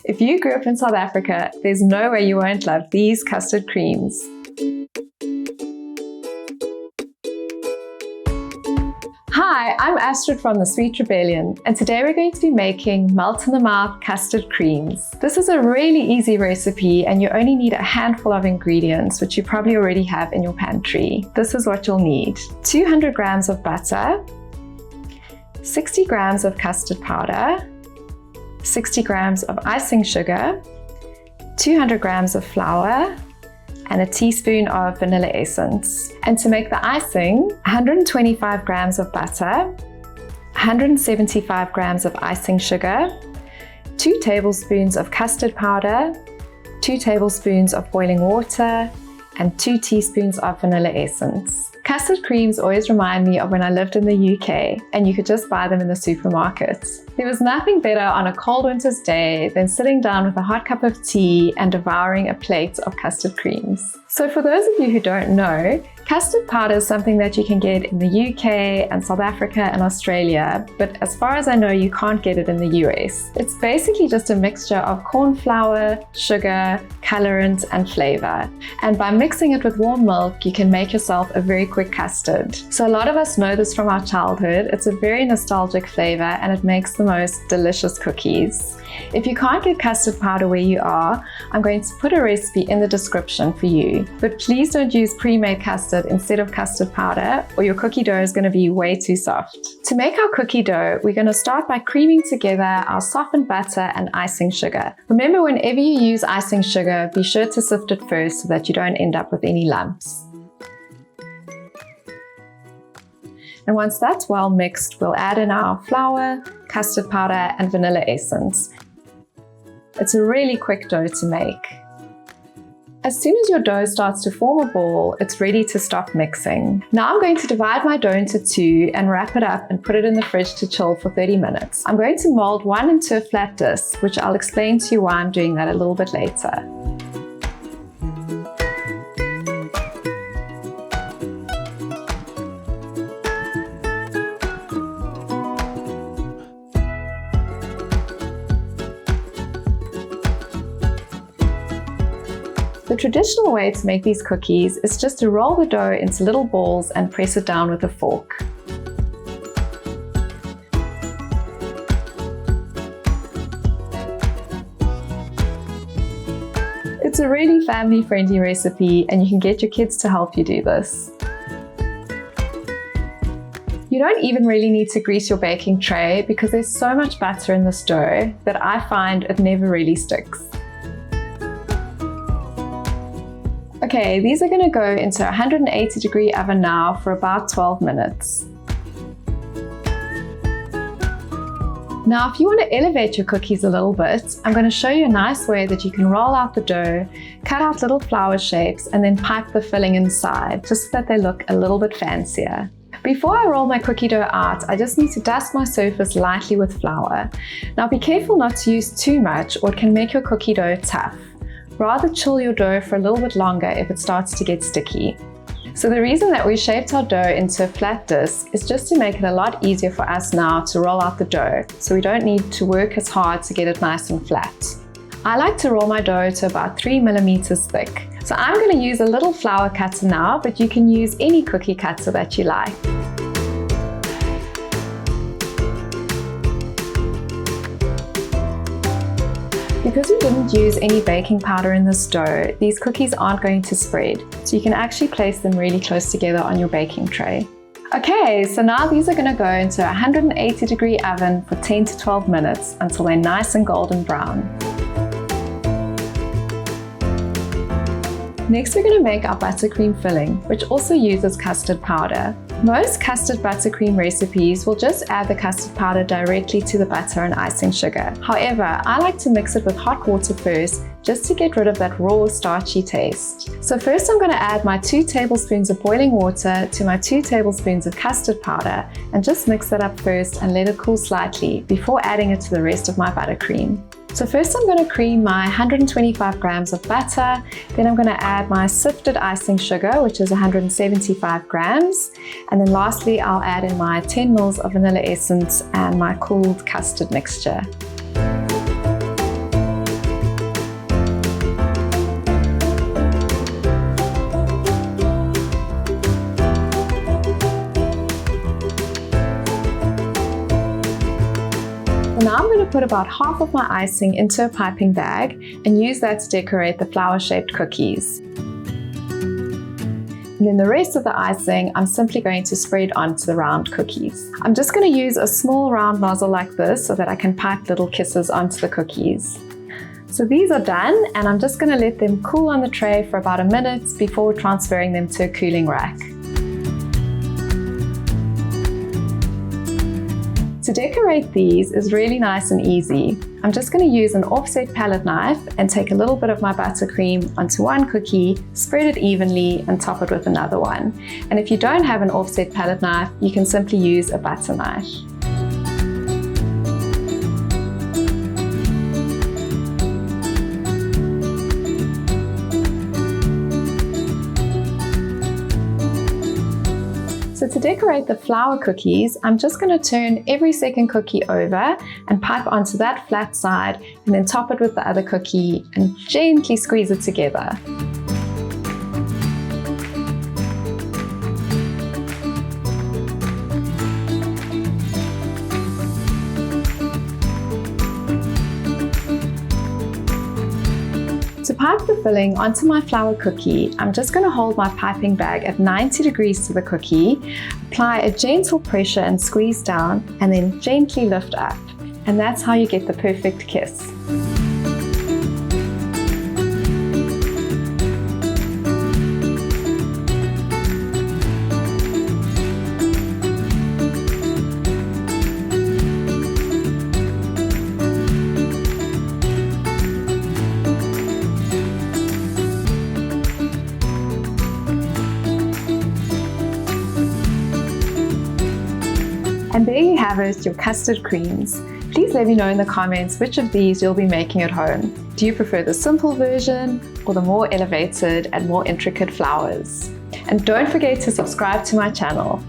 If you grew up in South Africa, there's no way you won't love these custard creams. Hi, I'm Astrid from the Sweet Rebellion, and today we're going to be making melt-in-the-mouth custard creams. This is a really easy recipe and you only need a handful of ingredients, which you probably already have in your pantry. This is what you'll need: 200 grams of butter, 60 grams of custard powder, 60 grams of icing sugar, 200 grams of flour, and a teaspoon of vanilla essence. And to make the icing, 125 grams of butter, 175 grams of icing sugar, 2 tablespoons of custard powder, 2 tablespoons of boiling water, and 2 teaspoons of vanilla essence. Custard creams always remind me of when I lived in the UK and you could just buy them in the supermarket. There was nothing better on a cold winter's day than sitting down with a hot cup of tea and devouring a plate of custard creams. So for those of you who don't know, custard powder is something that you can get in the UK and South Africa and Australia, but as far as I know, you can't get it in the US. It's basically just a mixture of corn flour, sugar, colorant, and flavor. And by mixing it with warm milk, you can make yourself a very quick custard. So a lot of us know this from our childhood. It's a very nostalgic flavor and it makes the most delicious cookies. If you can't get custard powder where you are, I'm going to put a recipe in the description for you. But please don't use pre-made custard instead of custard powder, or your cookie dough is going to be way too soft. To make our cookie dough, we're going to start by creaming together our softened butter and icing sugar. Remember, whenever you use icing sugar, be sure to sift it first so that you don't end up with any lumps. And once that's well mixed, we'll add in our flour, custard powder, and vanilla essence. It's a really quick dough to make. As soon as your dough starts to form a ball, it's ready to stop mixing. Now I'm going to divide my dough into 2 and wrap it up and put it in the fridge to chill for 30 minutes. I'm going to mold one into a flat disc, which I'll explain to you why I'm doing that a little bit later. The traditional way to make these cookies is just to roll the dough into little balls and press it down with a fork. It's a really family-friendly recipe and you can get your kids to help you do this. You don't even really need to grease your baking tray because there's so much butter in this dough that I find it never really sticks. Okay, these are going to go into a 180-degree oven now for about 12 minutes. Now, if you want to elevate your cookies a little bit, I'm going to show you a nice way that you can roll out the dough, cut out little flower shapes, and then pipe the filling inside, just so that they look a little bit fancier. Before I roll my cookie dough out, I just need to dust my surface lightly with flour. Now, be careful not to use too much or it can make your cookie dough tough. Rather chill your dough for a little bit longer if it starts to get sticky. So the reason that we shaped our dough into a flat disc is just to make it a lot easier for us now to roll out the dough, so we don't need to work as hard to get it nice and flat. I like to roll my dough to about 3 millimeters thick. So I'm going to use a little flour cutter now, but you can use any cookie cutter that you like. Because we didn't use any baking powder in this dough, these cookies aren't going to spread, so you can actually place them really close together on your baking tray. Okay, so now these are going to go into a 180-degree oven for 10 to 12 minutes until they're nice and golden brown. Next, we're going to make our buttercream filling, which also uses custard powder. Most custard buttercream recipes will just add the custard powder directly to the butter and icing sugar. However, I like to mix it with hot water first, just to get rid of that raw, starchy taste. So first I'm going to add my 2 tablespoons of boiling water to my 2 tablespoons of custard powder and just mix that up first and let it cool slightly before adding it to the rest of my buttercream. So first I'm going to cream my 125 grams of butter, then I'm going to add my sifted icing sugar, which is 175 grams, and then lastly I'll add in my 10 ml of vanilla essence and my cooled custard mixture. to put about half of my icing into a piping bag and use that to decorate the flower-shaped cookies. And then the rest of the icing, I'm simply going to spread onto the round cookies. I'm just going to use a small round nozzle like this so that I can pipe little kisses onto the cookies. So these are done, and I'm just going to let them cool on the tray for about a minute before transferring them to a cooling rack. To decorate these is really nice and easy. I'm just going to use an offset palette knife and take a little bit of my buttercream onto one cookie, spread it evenly and top it with another one. And if you don't have an offset palette knife, you can simply use a butter knife. So to decorate the flower cookies, I'm just going to turn every second cookie over and pipe onto that flat side and then top it with the other cookie and gently squeeze it together. To pipe the filling onto my flower cookie, I'm just going to hold my piping bag at 90 degrees to the cookie, apply a gentle pressure and squeeze down, and then gently lift up. And that's how you get the perfect kiss. And there you have it, your custard creams. Please let me know in the comments which of these you'll be making at home. Do you prefer the simple version or the more elevated and more intricate flowers? And don't forget to subscribe to my channel.